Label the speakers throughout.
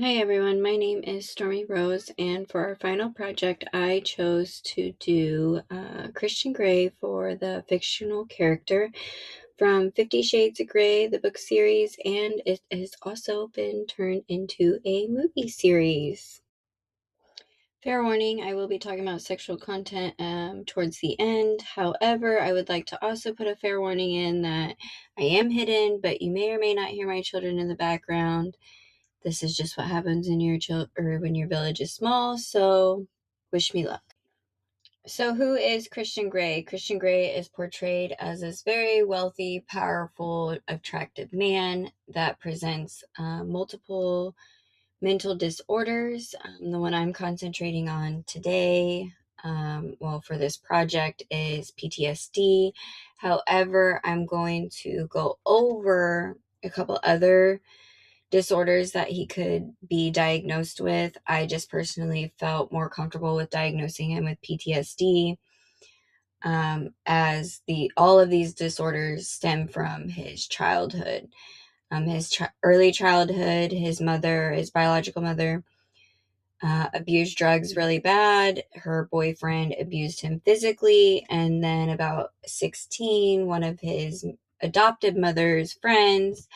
Speaker 1: Hi everyone, my name is Stormy Rose, and for our final project, I chose to do Christian Grey for the fictional character from 50 Shades of Grey, the book series, and it has also been turned into a movie series. Fair warning, I will be talking about sexual content towards the end. However, I would like to also put a fair warning in that I am hidden, but you may or may not hear my children in the background. This is just what happens in your or when your village is small, so wish me luck. So who is Christian Grey? Christian Grey is portrayed as this very wealthy, powerful, attractive man that presents multiple mental disorders. The one I'm concentrating on today, for this project, is PTSD. However, I'm going to go over a couple other disorders that he could be diagnosed with. I just personally felt more comfortable with diagnosing him with PTSD, as all of these disorders stem from his childhood. His early childhood, his biological mother, abused drugs really bad. Her boyfriend abused him physically, and then about 16, one of his adopted mother's friends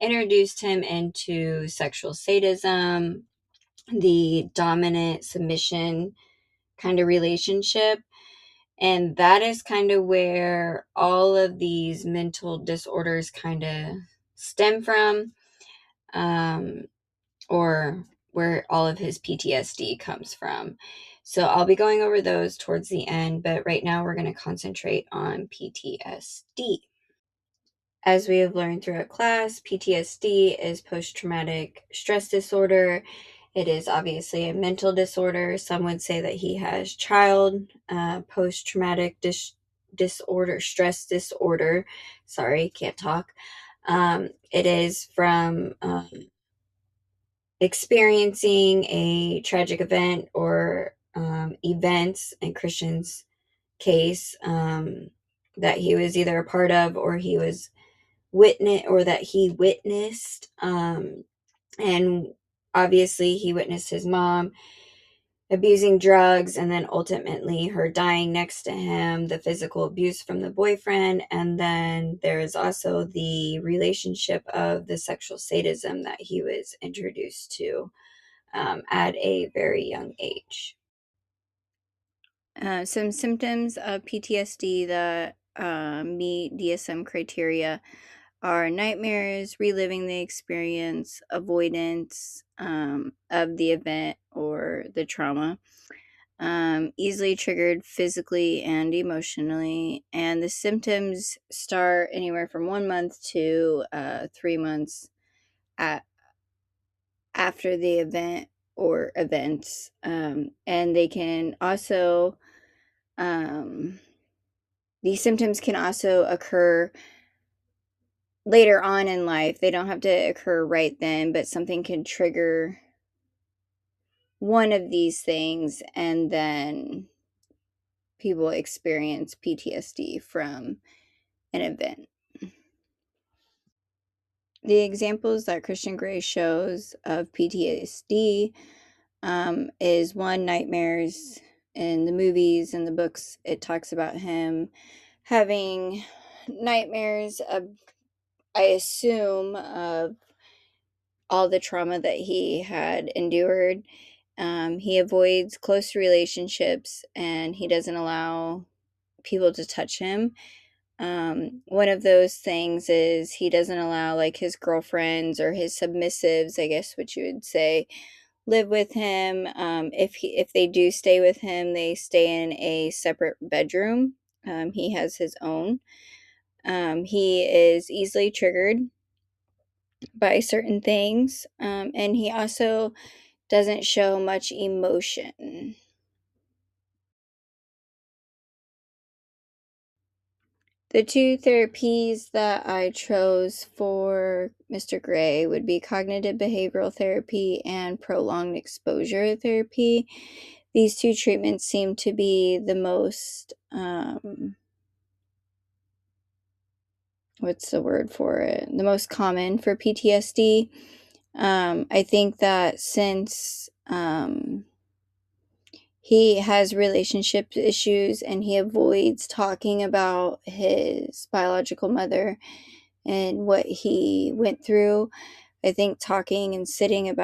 Speaker 1: introduced him into sexual sadism, the dominant submission kind of relationship. And that is kind of where all of these mental disorders kind of stem from, um, or where all of his PTSD comes from. So I'll be going over those towards the end, but right now we're going to concentrate on PTSD. As we have learned throughout class, PTSD is post-traumatic stress disorder. It is obviously a mental disorder. Some would say that he has child post-traumatic disorder, stress disorder. Sorry, can't talk. It is from experiencing a tragic event or events, in Christian's case, that he was either a part of or that he witnessed. And obviously he witnessed his mom abusing drugs, and then ultimately her dying next to him, the physical abuse from the boyfriend, and then there is also the relationship of the sexual sadism that he was introduced to at a very young age. Some symptoms of PTSD that meet DSM criteria are nightmares, reliving the experience, avoidance of the event or the trauma, easily triggered physically and emotionally. And the symptoms start anywhere from 1 month to 3 months after the event or events. And they can also, these symptoms can also occur later on in life. They don't have to occur right then, but something can trigger one of these things, and then people experience PTSD from an event. The examples that Christian Grey shows of PTSD is one, nightmares. In the movies and the books, it talks about him having nightmares of, I assume, of all the trauma that he had endured. He avoids close relationships, and he doesn't allow people to touch him. One of those things is he doesn't allow like his girlfriends or his submissives, I guess what you would say, live with him. If they do stay with him, they stay in a separate bedroom. He has his own. He is easily triggered by certain things, and he also doesn't show much emotion. The two therapies that I chose for Mr. Grey would be cognitive behavioral therapy and prolonged exposure therapy. These two treatments seem to be the most, what's the word for it? The most common for PTSD. I think that since he has relationship issues and he avoids talking about his biological mother and what he went through, I think talking and sitting with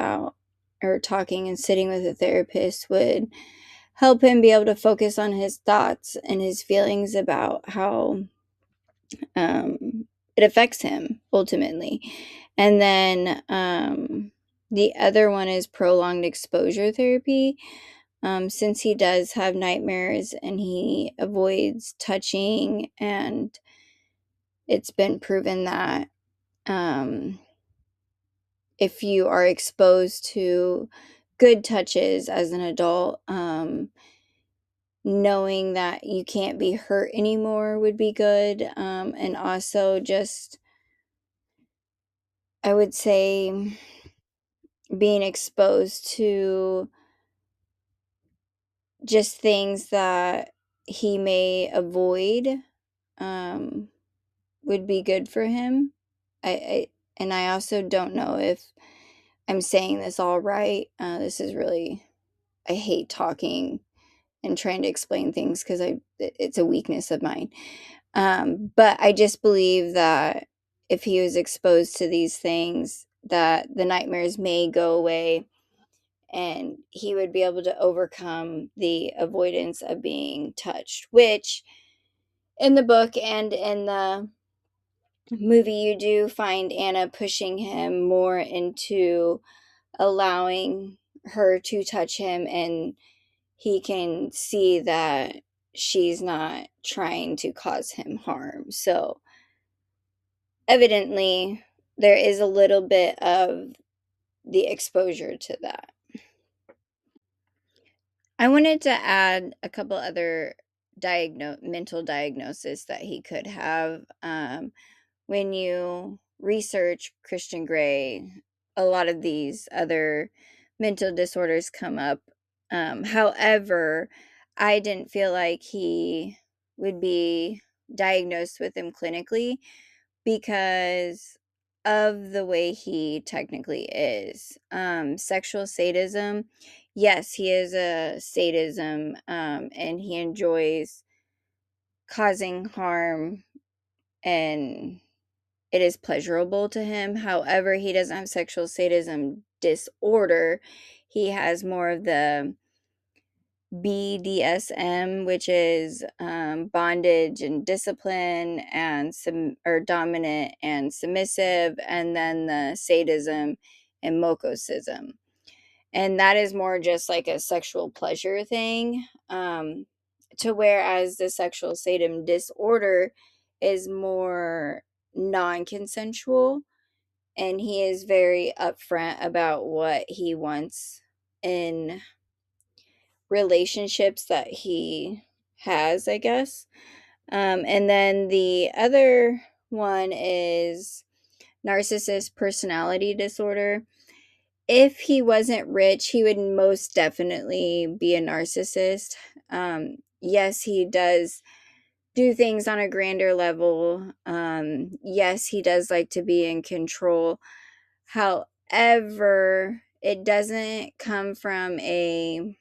Speaker 1: a therapist would help him be able to focus on his thoughts and his feelings about how it affects him ultimately. And then the other one is prolonged exposure therapy. Since he does have nightmares and he avoids touching, and it's been proven that if you are exposed to good touches as an adult, knowing that you can't be hurt anymore would be good. And also just, I would say, being exposed to just things that he may avoid um, would be good for him. And I also don't know if I'm saying this all right. This is really, I hate talking and trying to explain things because it's a weakness of mine. But I just believe that if he was exposed to these things, that the nightmares may go away and he would be able to overcome the avoidance of being touched, which in the book and in the movie, you do find Anna pushing him more into allowing her to touch him, and he can see that she's not trying to cause him harm. So evidently, there is a little bit of the exposure to that. I wanted to add a couple other mental diagnosis that he could have. When you research Christian Grey, a lot of these other mental disorders come up. However, I didn't feel like he would be diagnosed with them clinically because of the way he technically is. Sexual sadism, yes, he is a sadism, and he enjoys causing harm, and it is pleasurable to him. However, he doesn't have sexual sadism disorder. He has more of the BDSM, which is bondage and discipline, and dominant and submissive, and then the sadism and mokocism. And that is more just like a sexual pleasure thing. To whereas the sexual sadism disorder is more non-consensual, and he is very upfront about what he wants in relationships that he has, I guess. And then the other one is narcissist personality disorder. If he wasn't rich, he would most definitely be a narcissist. Yes, he does do things on a grander level. Yes, he does like to be in control. However, it doesn't come from a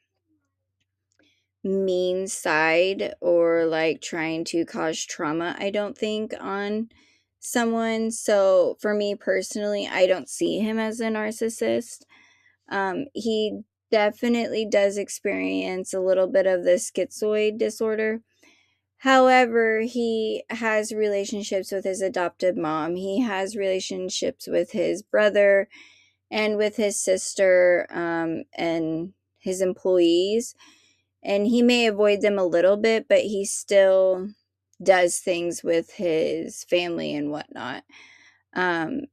Speaker 1: mean side or like trying to cause trauma, I don't think, on someone. So for me personally, I don't see him as a narcissist. He definitely does experience a little bit of the schizoid disorder. However, he has relationships with his adopted mom. He has relationships with his brother and with his sister, and his employees. And he may avoid them a little bit, but he still does things with his family and whatnot.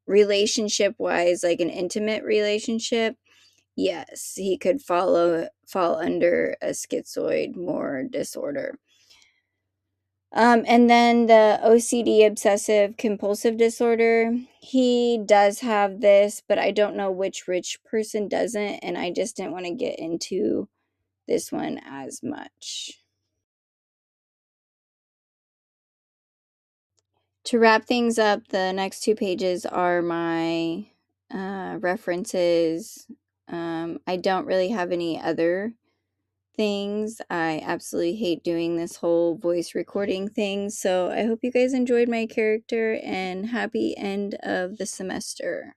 Speaker 1: Relationship wise, like an intimate relationship, yes, he could fall under a schizoid more disorder. And then the OCD, obsessive compulsive disorder, he does have this, but I don't know which rich person doesn't, and I just didn't want to get into this one as much. To wrap things up, the next 2 pages are my references. I don't really have any other things. I absolutely hate doing this whole voice recording thing. So I hope you guys enjoyed my character, and happy end of the semester.